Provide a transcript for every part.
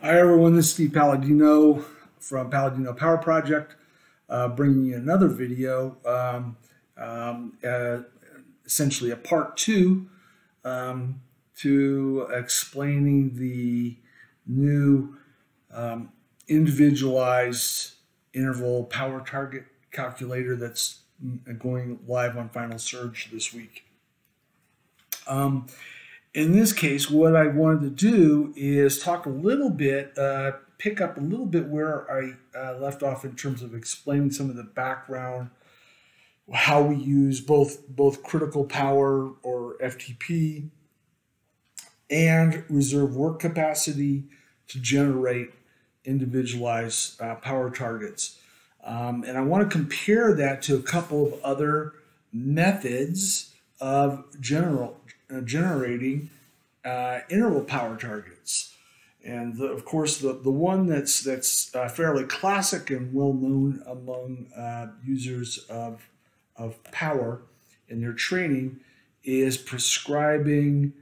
Hi everyone, this is Steve Palladino from Palladino Power Project, bringing you another video, essentially a part two to explaining the new individualized interval power target calculator that's going live on Final Surge this week. In this case, what I wanted to do is talk a little bit, pick up a little bit where I left off in terms of explaining some of the background, how we use both critical power or FTP and reserve work capacity to generate individualized power targets. And I want to compare that to a couple of other methods of generating interval power targets. And of course, the one that's fairly classic and well known among users of power in their training is prescribing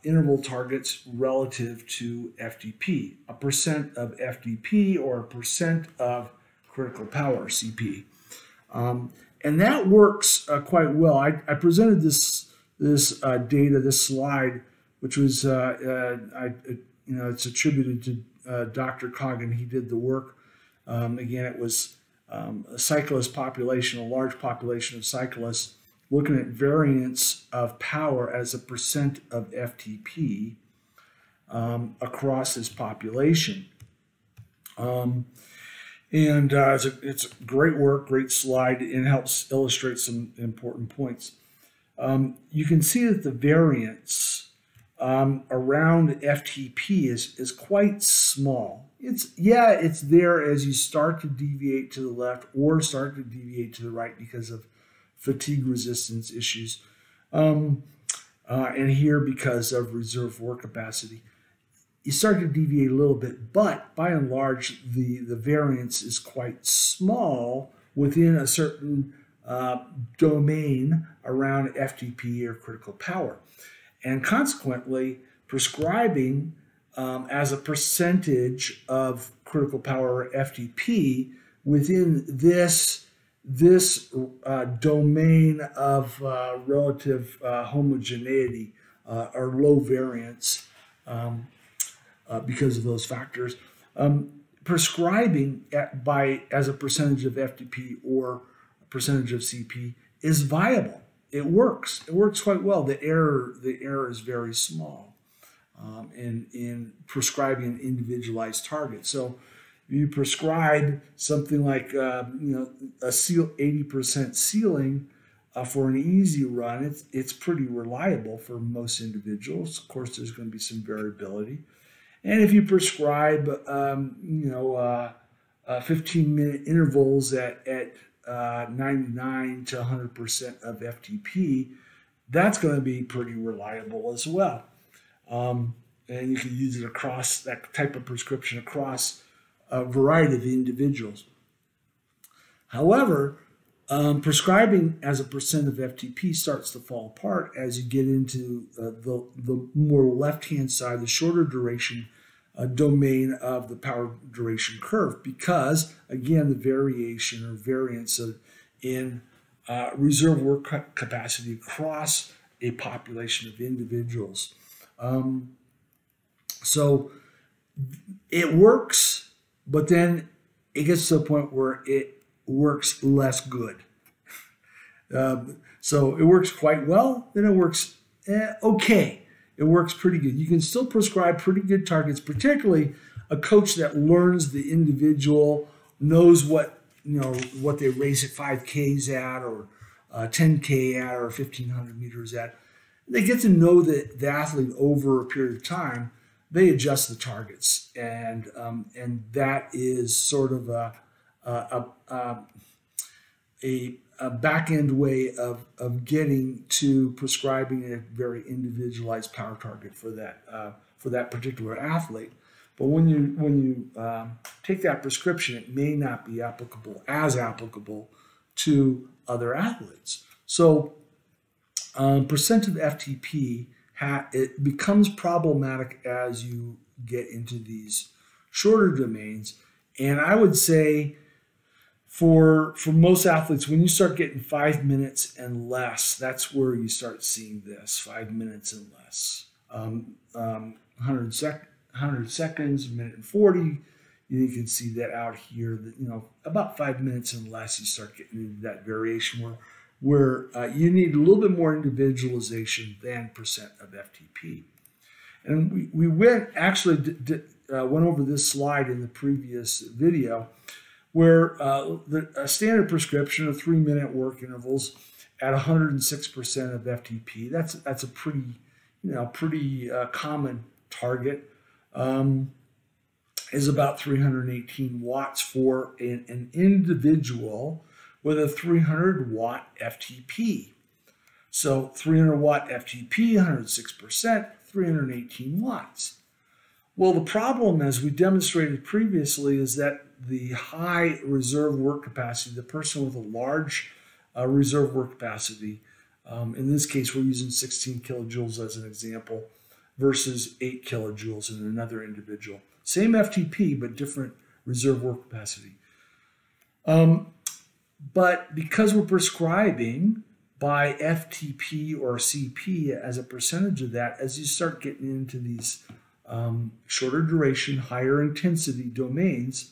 interval targets relative to FTP, a percent of FTP or a percent of critical power, CP. And that works quite well. I presented this data, this slide, which was it's attributed to Dr. Coggin. He did the work. Again, it was a cyclist population, a large population of cyclists, looking at variance of power as a percent of FTP across this population. It's great work, great slide, and helps illustrate some important points. You can see that the variance around FTP is quite small. It's there as you start to deviate to the left or start to deviate to the right because of fatigue resistance issues, and here because of reserve work capacity. You start to deviate a little bit, but by and large, the variance is quite small within a certain domain around FTP or critical power. And consequently, prescribing as a percentage of critical power or FTP within this domain of relative homogeneity or low variance because of those factors. Prescribing as a percentage of FTP or a percentage of CP is viable. It works. It works quite well. The error is very small in prescribing an individualized target. So if you prescribe something like a 80% ceiling for an easy run, it's pretty reliable for most individuals. Of course, there's going to be some variability. And if you prescribe 15-minute intervals at 99 to 100% of FTP, that's going to be pretty reliable as well. And you can use it across that type of prescription across a variety of individuals. However, prescribing as a percent of FTP starts to fall apart as you get into the more left-hand side, the shorter duration domain of the power duration curve, because again, the variation or variance in reserve work capacity across a population of individuals. So it works, but then it gets to a point where it works less good. So it works quite well, then it works okay. It works pretty good. You can still prescribe pretty good targets, particularly a coach that learns the individual, knows what they race at 5Ks at or 10K at or 1,500 meters at. They get to know the athlete over a period of time. They adjust the targets, and that is sort of a back-end way of getting to prescribing a very individualized power target for that particular athlete. But when you take that prescription, it may not be as applicable to other athletes. So percent of FTP it becomes problematic as you get into these shorter domains. And I would say for most athletes, when you start getting 5 minutes and less, that's where you start seeing this, 5 minutes and less. 100 seconds, a minute and 40. You can see that out here, that, about 5 minutes and less, you start getting into that variation where you need a little bit more individualization than percent of FTP. And we went over this slide in the previous video, where a standard prescription of 3 minute work intervals at 106% of FTP. That's a pretty common target. Is about 318 watts for an individual with a 300 watt FTP. So 300 watt FTP, 106%, 318 watts. Well, the problem, as we demonstrated previously, is that the high reserve work capacity, the person with a large reserve work capacity, in this case, we're using 16 kilojoules as an example, versus 8 kilojoules in another individual. Same FTP, but different reserve work capacity. But because we're prescribing by FTP or CP as a percentage of that, as you start getting into these shorter duration, higher intensity domains,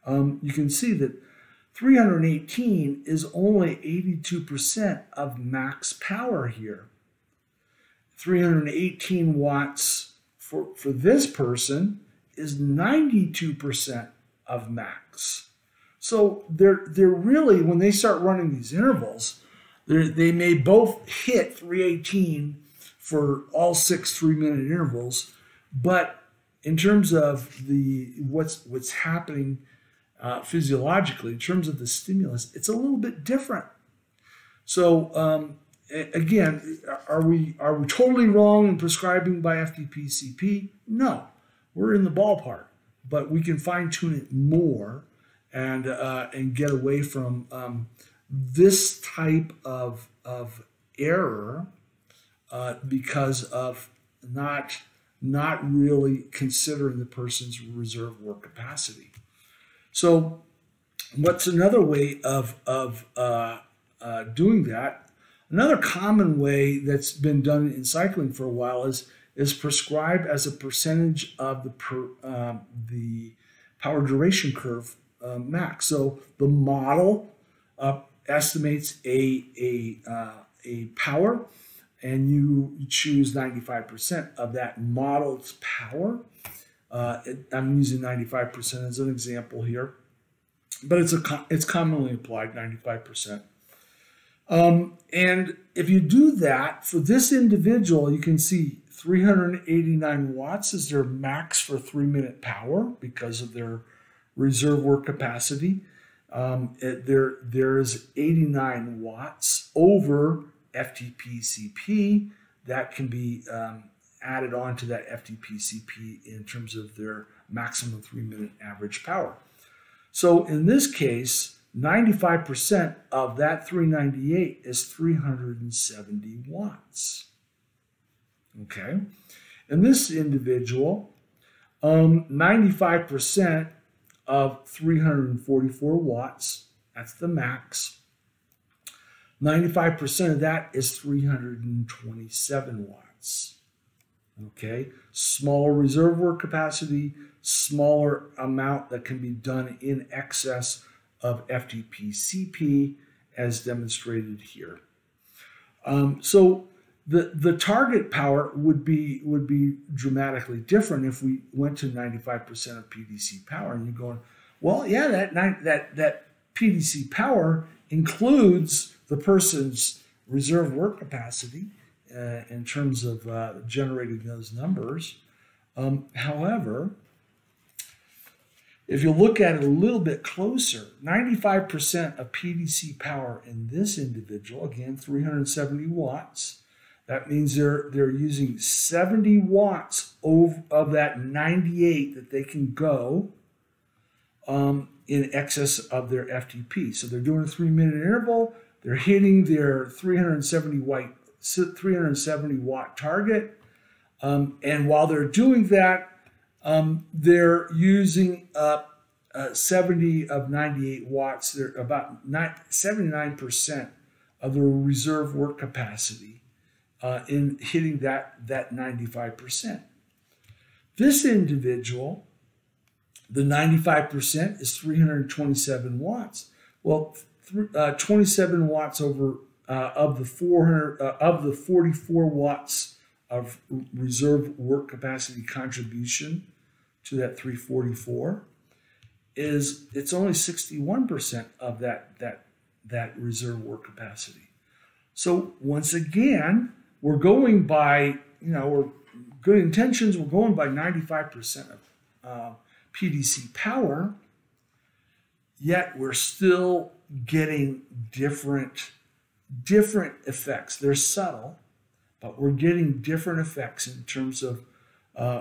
you can see that 318 is only 82% of max power here. 318 watts for this person is 92% of max. So they're really, when they start running these intervals, they may both hit 318 for all 6 3-minute intervals, but in terms of what's happening physiologically, in terms of the stimulus, it's a little bit different. So again, are we totally wrong in prescribing by FTP-CP? No, we're in the ballpark, but we can fine tune it more and get away from this type of error because of not really considering the person's reserve work capacity. So what's another way of doing that? Another common way that's been done in cycling for a while is prescribed as a percentage of the power duration curve max. So the model estimates a power, and you choose 95% of that model's power. I'm using 95% as an example here, but it's commonly applied, 95%. And if you do that for this individual, you can see 389 watts is their max for 3-minute power because of their reserve work capacity. There is 89 watts over FTP-CP that can be added on to that FTP-CP in terms of their maximum 3-minute average power. So in this case, 95% of that 398 is 370 watts. Okay. In this individual, 95% of 344 watts, that's the max. 95% of that is 327 watts. Okay. Smaller reserve work capacity, smaller amount that can be done in excess of FTP-CP as demonstrated here. So the target power would be dramatically different if we went to 95% of PDC power, and you're going, well, yeah, that PDC power includes the person's reserve work capacity in terms of generating those numbers. However, if you look at it a little bit closer, 95% of PDC power in this individual, again, 370 watts, that means they're using 70 watts of that 98 that they can go in excess of their FTP. So they're doing a 3-minute interval, they're hitting their 370 watt target, And while they're doing that, they're using up 70 of 98 watts. They're about 79% of the reserve work capacity in hitting that 95%. This individual, the 95% is 327 watts. Well, 27 watts over of the 44 watts of reserve work capacity contribution to that 344 it's only 61% of that reserve work capacity. So once again, we're going by, we're good intentions, we're going by 95% of PDC power, yet we're still getting different effects. They're subtle, but we're getting different effects in terms of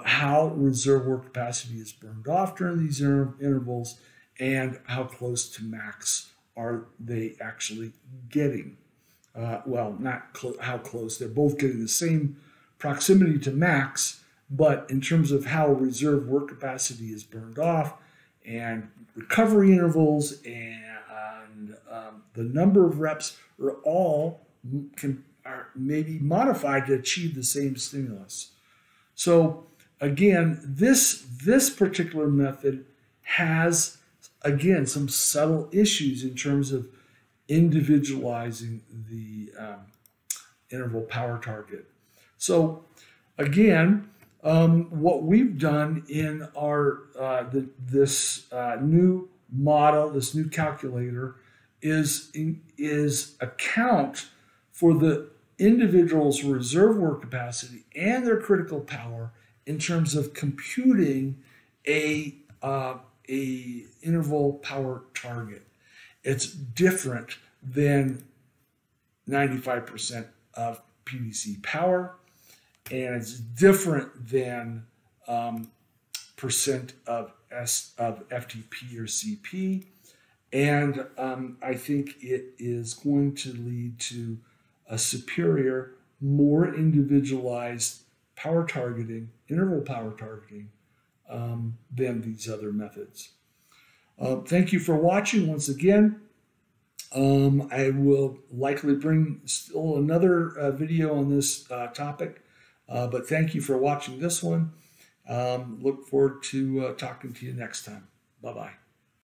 how reserve work capacity is burned off during these intervals and how close to max are they actually getting. Well, not how close. They're both getting the same proximity to max, but in terms of how reserve work capacity is burned off and recovery intervals and the number of reps are maybe modified to achieve the same stimulus. So again, this particular method has, again, some subtle issues in terms of individualizing the interval power target. So again, what we've done in our this new model, this new calculator, is account for the individual's reserve work capacity and their critical power in terms of computing a interval power target. It's different than 95% of PDC power, and it's different than percent of FTP or CP, and I think it is going to lead to a superior, more individualized power targeting, interval power targeting than these other methods. Thank you for watching once again. I will likely bring still another video on this topic, but thank you for watching this one. Look forward to talking to you next time. Bye-bye.